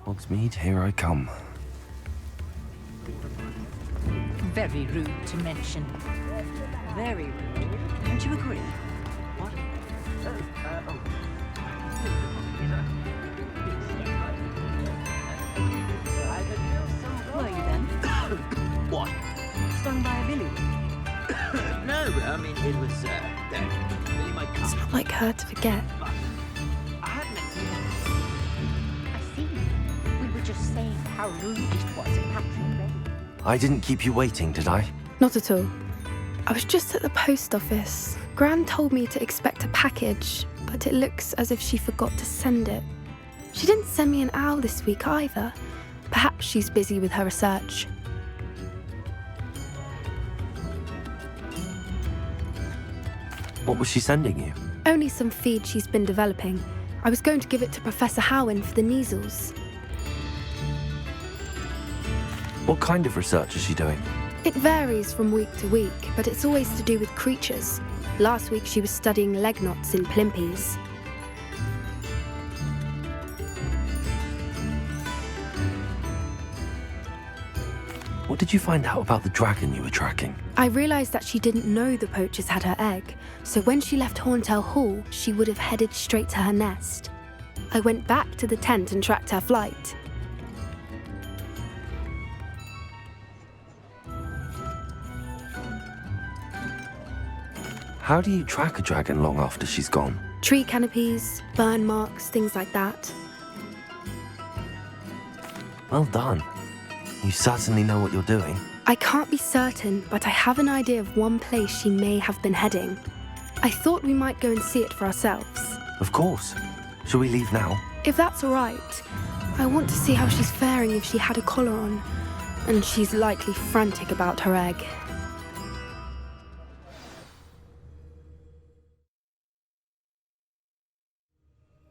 Hogsmeade, here I come. Very rude to mention. Very rude. Don't you agree? What? Were you then? What? Stung by a billy? No, I mean, it was, really my It's not like her to forget. I hadn't meant to. I see. We were just saying how rude it was at Patrick Ray. I didn't keep you waiting, did I? Not at all. I was just at the post office. Gran told me to expect a package, but it looks as if she forgot to send it. She didn't send me an owl this week either. Perhaps she's busy with her research. What was she sending you? Only some feed she's been developing. I was going to give it to Professor Howen for the measles. What kind of research is she doing? It varies from week to week, but it's always to do with creatures. Last week she was studying leg knots in plimpies. What did you find out about the dragon you were tracking? I realised that she didn't know the poachers had her egg, so when she left Horntail Hall, she would have headed straight to her nest. I went back to the tent and tracked her flight. How do you track a dragon long after she's gone? Tree canopies, burn marks, things like that. Well done. You certainly know what you're doing. I can't be certain, but I have an idea of one place she may have been heading. I thought we might go and see it for ourselves. Of course. Shall we leave now? If that's all right. I want to see how she's faring if she had a collar on. And she's likely frantic about her egg.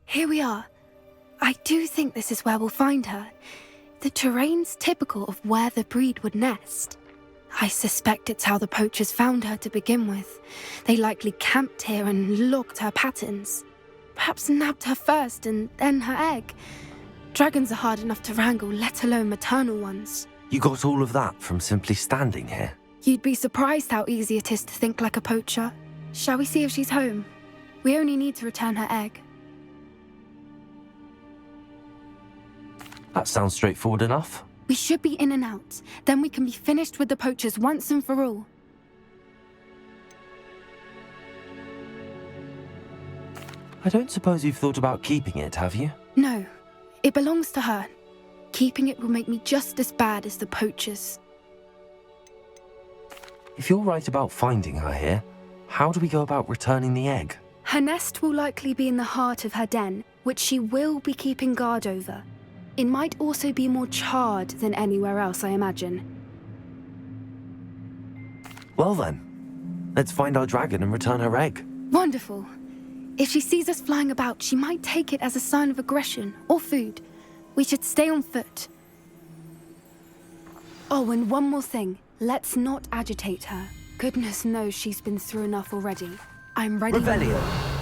Here we are. I do think this is where we'll find her. The terrain's typical of where the breed would nest. I suspect it's how the poachers found her to begin with. They likely camped here and logged her patterns. Perhaps nabbed her first and then her egg. Dragons are hard enough to wrangle, let alone maternal ones. You got all of that from simply standing here? You'd be surprised how easy it is to think like a poacher. Shall we see if she's home? We only need to return her egg. That sounds straightforward enough. We should be in and out. Then we can be finished with the poachers once and for all. I don't suppose you've thought about keeping it, have you? No, it belongs to her. Keeping it will make me just as bad as the poachers. If you're right about finding her here, how do we go about returning the egg? Her nest will likely be in the heart of her den, which she will be keeping guard over. It might also be more charred than anywhere else, I imagine. Well then, let's find our dragon and return her egg. Wonderful. If she sees us flying about, she might take it as a sign of aggression or food. We should stay on foot. Oh, and one more thing. Let's not agitate her. Goodness knows she's been through enough already. I'm ready. Revelio.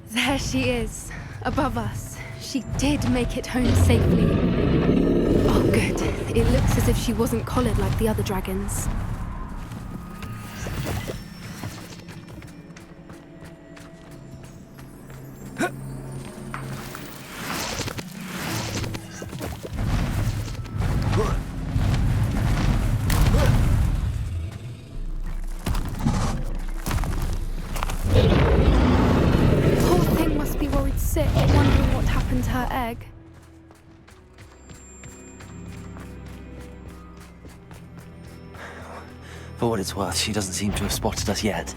There she is, above us. She did make it home safely. Oh, good. It looks as if she wasn't collared like the other dragons. Sick, wondering what happened to her egg. For what it's worth, she doesn't seem to have spotted us yet.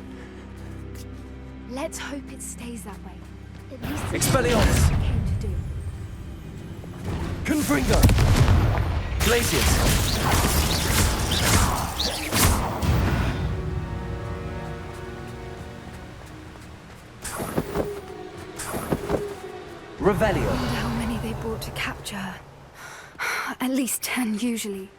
Let's hope it stays that way. At least Expelliarmus! it came to do. Confringo! Glacius! Revelio! I wonder how many they brought to capture her. At least 10 usually.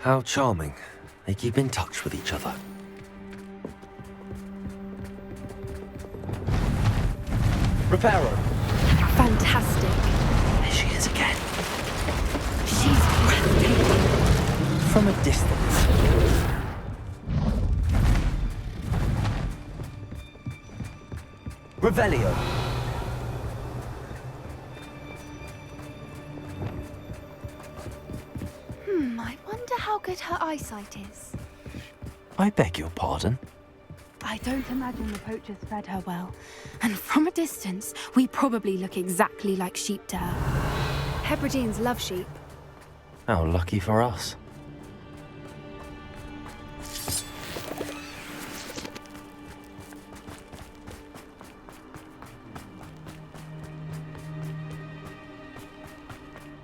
How charming. They keep in touch with each other. Reparo. Fantastic. There she is again. She's breathtaking. From a distance. Revelio. I wonder how good her eyesight is. I beg your pardon. I don't imagine the poachers fed her well. And from a distance, we probably look exactly like sheep to her. Hebrideans love sheep. How lucky for us.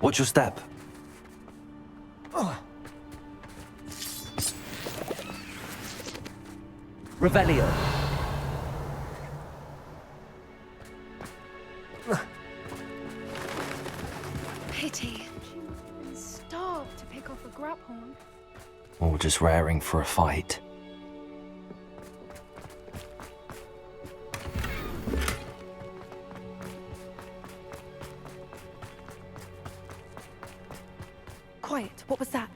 Watch your step. Revelio. Pity. She must have been starved to pick off a graphorn. Or just raring for a fight. Quiet, what was that?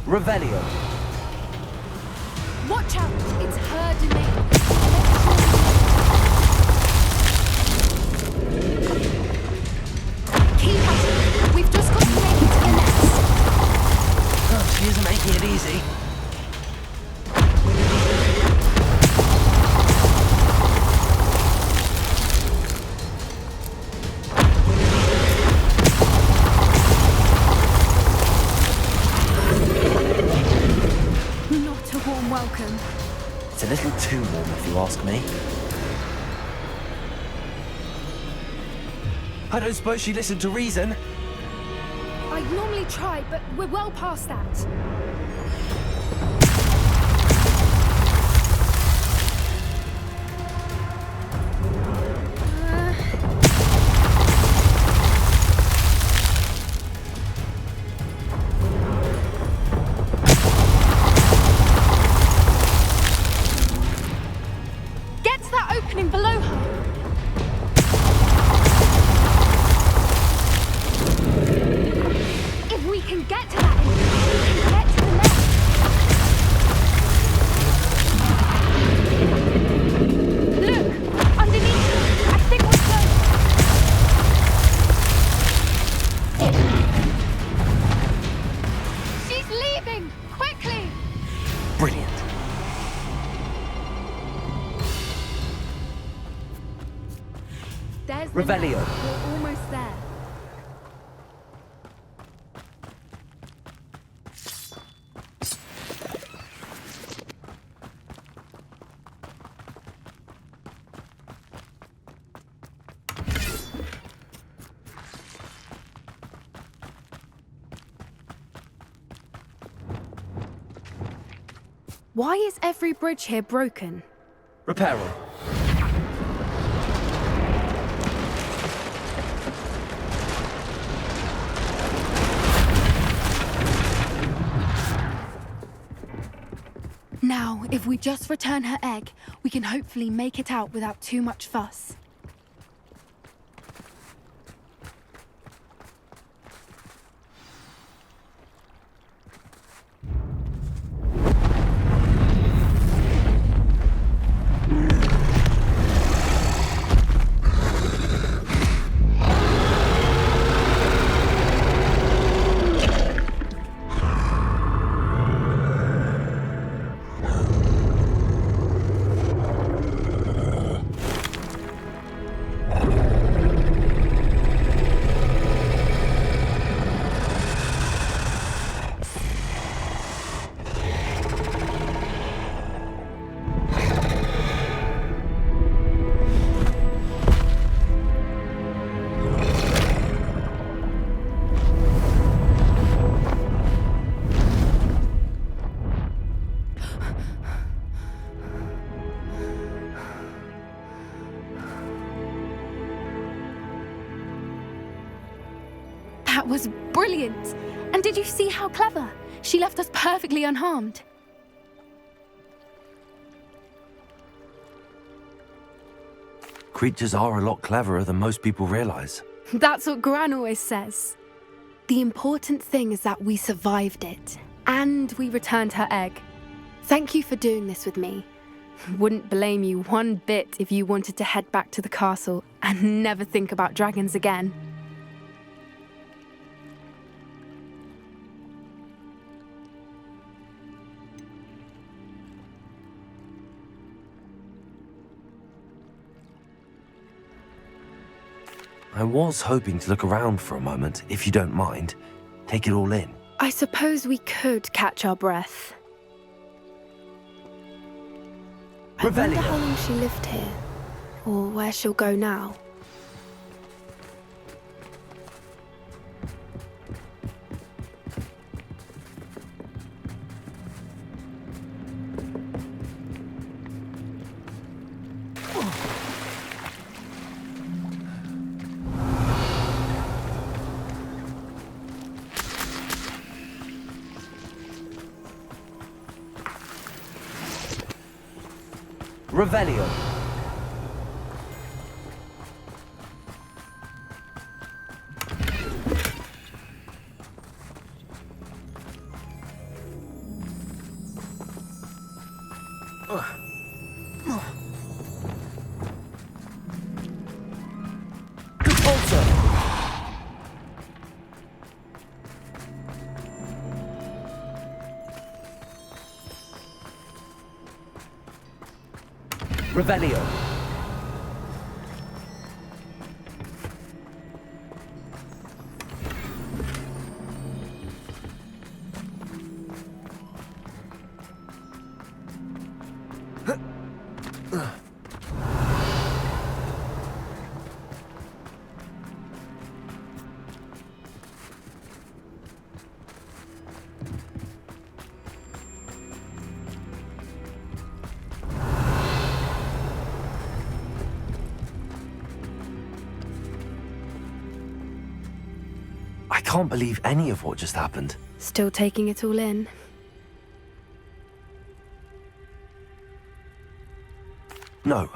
Revelio. Watch out! It's her domain. Keep at it. We've just got to make it to the nest. Oh, she isn't making it easy. Not a warm welcome. It's a little too warm if you ask me. I don't suppose she listened to reason. I'd normally try, but we're well past that. Get to that opening below her. If we can get to that entrance, we can get to the nest. Look! Underneath her! I think we're close. She's leaving! Quickly! Brilliant. There's the Revelio. nest. We're almost there. Why is every bridge here broken? Repair 'em. Now, if we just return her egg, we can hopefully make it out without too much fuss. That was brilliant! And did you see how clever? She left us perfectly unharmed. Creatures are a lot cleverer than most people realize. That's what Gran always says. The important thing is that we survived it, and we returned her egg. Thank you for doing this with me. Wouldn't blame you one bit if you wanted to head back to the castle and never think about dragons again. I was hoping to look around for a moment, if you don't mind. Take it all in. I suppose we could catch our breath. I wonder how long she lived here, or where she'll go now. Revelio. Revelio. I can't believe any of what just happened. Still taking it all in. No,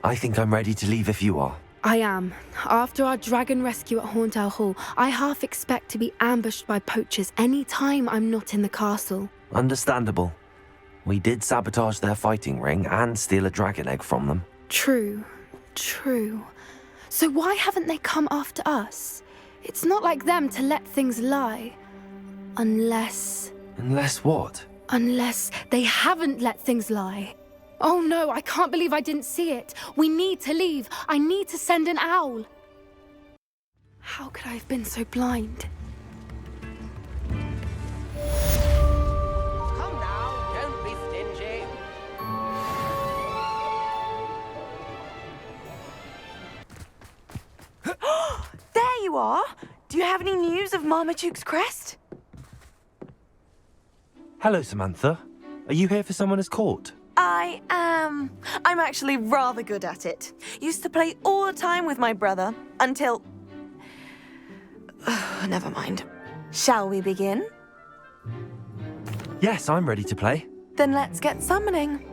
I think I'm ready to leave if you are. I am. After our dragon rescue at Hauntow Hall, I half expect to be ambushed by poachers any time I'm not in the castle. Understandable. We did sabotage their fighting ring and steal a dragon egg from them. True. So why haven't they come after us? It's not like them to let things lie. Unless what? Unless they haven't let things lie. Oh no, I can't believe I didn't see it. We need to leave. I need to send an owl. How could I have been so blind? Come now, don't be stingy. There you are! Do you have any news of Marmaduke's crest? Hello, Samantha. Are you here for someone as court? I am. I'm actually rather good at it. Used to play all the time with my brother until... Never mind. Shall we begin? Yes, I'm ready to play. Then let's get summoning.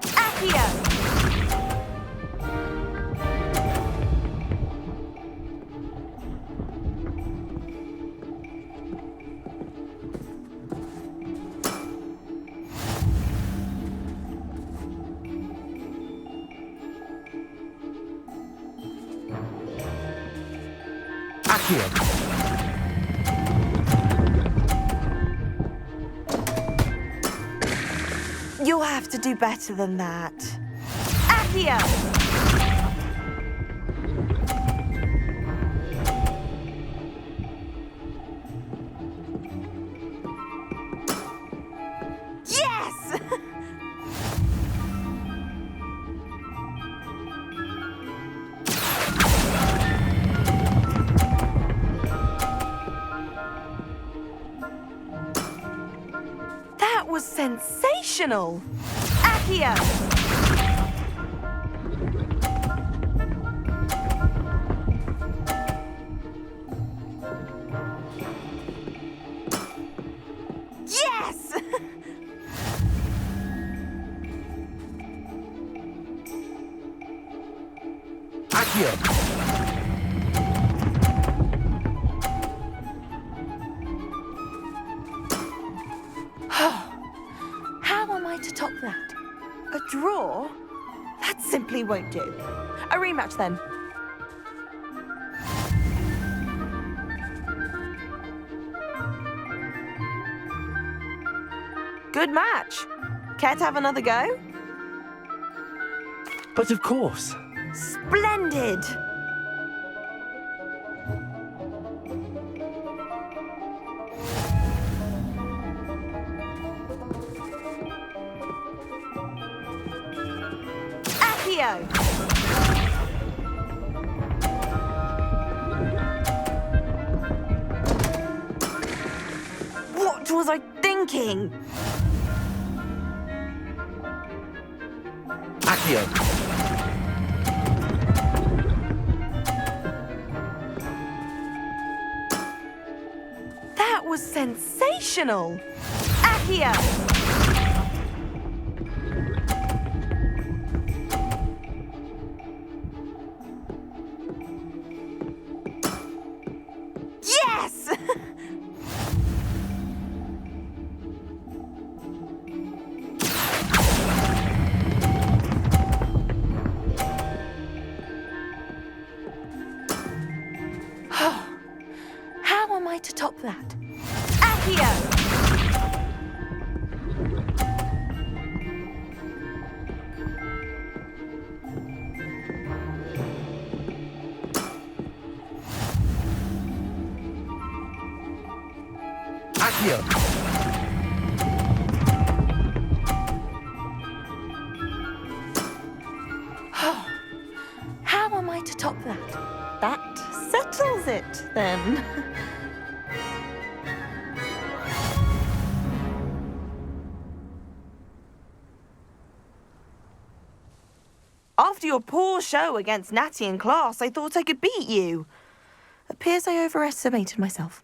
Accio! You'll have to do better than that. Accio! Yes! That was sensational! Accio! Yes! Accio! How am I to top that? A draw? That simply won't do. A rematch then. Good match. Care to have another go? But of course. Splendid! Accio! What was I thinking? Accio! That was sensational! Accio! Yes! How am I to top that? Accio! Accio! How am I to top that? That settles it, then. After your poor show against Natty in class, I thought I could beat you. Appears I overestimated myself.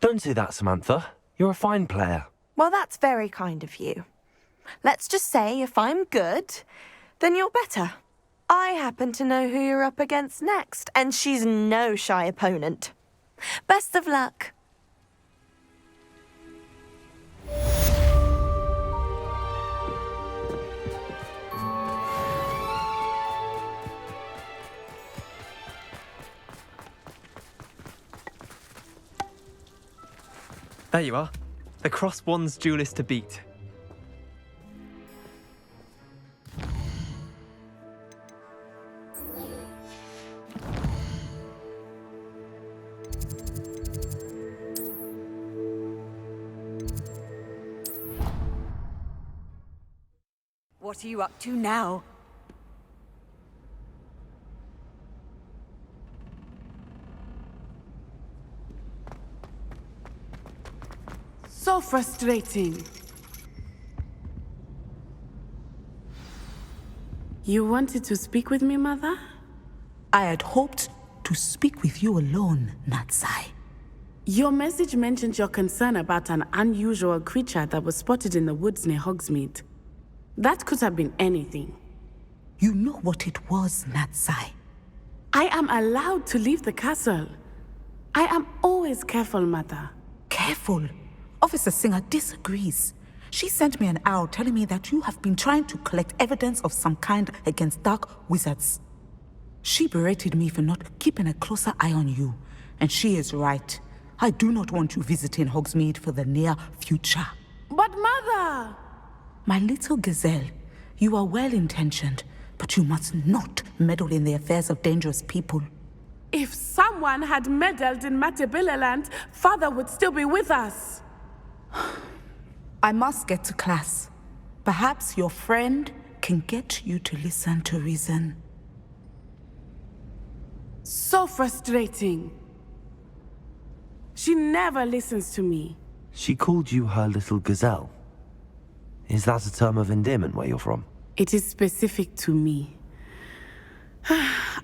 Don't say that, Samantha. You're a fine player. Well, that's very kind of you. Let's just say if I'm good, then you're better. I happen to know who you're up against next, and she's no shy opponent. Best of luck. There you are. The Cross Wands duelist to beat. What What are you up to now? So frustrating. You wanted to speak with me, Mother? I had hoped to speak with you alone, Natsai. Your message mentioned your concern about an unusual creature that was spotted in the woods near Hogsmeade. That could have been anything. You know what it was, Natsai. I am allowed to leave the castle. I am always careful, Mother. Careful. Officer Singer disagrees. She sent me an owl telling me that you have been trying to collect evidence of some kind against dark wizards. She berated me for not keeping a closer eye on you, and she is right. I do not want you visiting Hogsmeade for the near future. But Mother! My little gazelle, you are well-intentioned, but you must not meddle in the affairs of dangerous people. If someone had meddled in Matabeleland, Father would still be with us. I must get to class. Perhaps your friend can get you to listen to reason. So frustrating. She never listens to me. She called you her little gazelle. Is that a term of endearment where you're from? It is specific to me.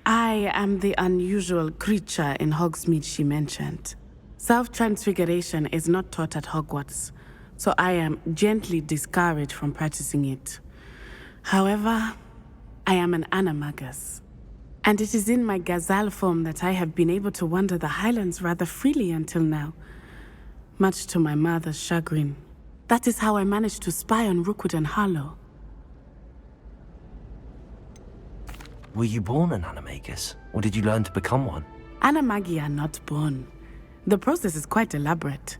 I am the unusual creature in Hogsmeade she mentioned. Self-transfiguration is not taught at Hogwarts, so I am gently discouraged from practicing it. However, I am an animagus. And it is in my gazelle form that I have been able to wander the highlands rather freely until now. Much to my mother's chagrin. That is how I managed to spy on Rookwood and Harlow. Were you born an animagus, or did you learn to become one? Animagi are not born. The process is quite elaborate.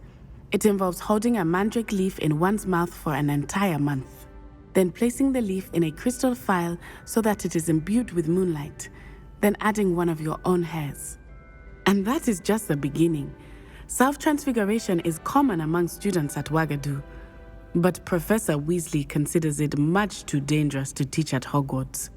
It involves holding a mandrake leaf in one's mouth for an entire month, then placing the leaf in a crystal phial so that it is imbued with moonlight, then adding one of your own hairs. And that is just the beginning. Self-transfiguration is common among students at Wagadu, but Professor Weasley considers it much too dangerous to teach at Hogwarts.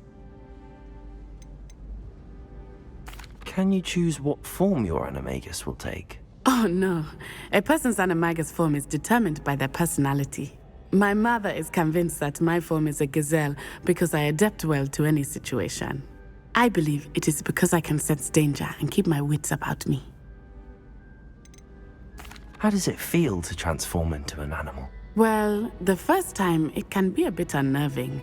Can you choose what form your animagus will take? Oh no, a person's animagus form is determined by their personality. My mother is convinced that my form is a gazelle because I adapt well to any situation. I believe it is because I can sense danger and keep my wits about me. How does it feel to transform into an animal? Well, the first time it can be a bit unnerving.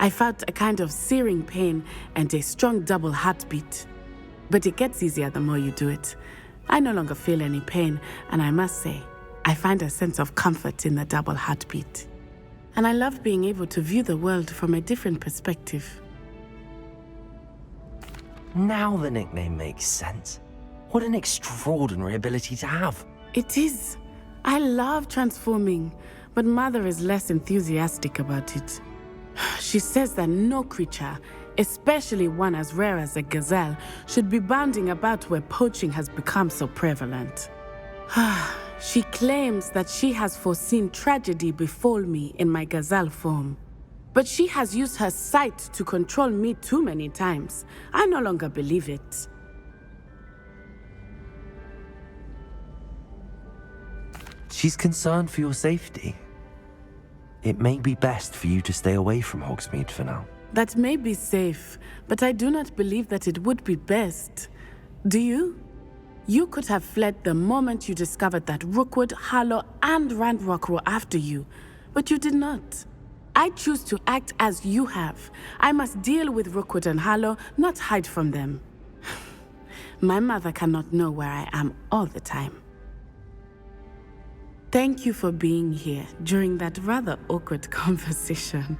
I felt a kind of searing pain and a strong double heartbeat. But it gets easier the more you do it. I no longer feel any pain, and I must say, I find a sense of comfort in the double heartbeat. And I love being able to view the world from a different perspective. Now the nickname makes sense. What an extraordinary ability to have. It is. I love transforming, but Mother is less enthusiastic about it. She says that no creature, especially one as rare as a gazelle, should be bounding about where poaching has become so prevalent. She claims that she has foreseen tragedy befall me in my gazelle form. But she has used her sight to control me too many times. I no longer believe it. She's concerned for your safety. It may be best for you to stay away from Hogsmeade for now. That may be safe, but I do not believe that it would be best. Do you? You could have fled the moment you discovered that Rookwood, Harlow, and Ranrock were after you, but you did not. I choose to act as you have. I must deal with Rookwood and Harlow, not hide from them. My mother cannot know where I am all the time. Thank you for being here during that rather awkward conversation.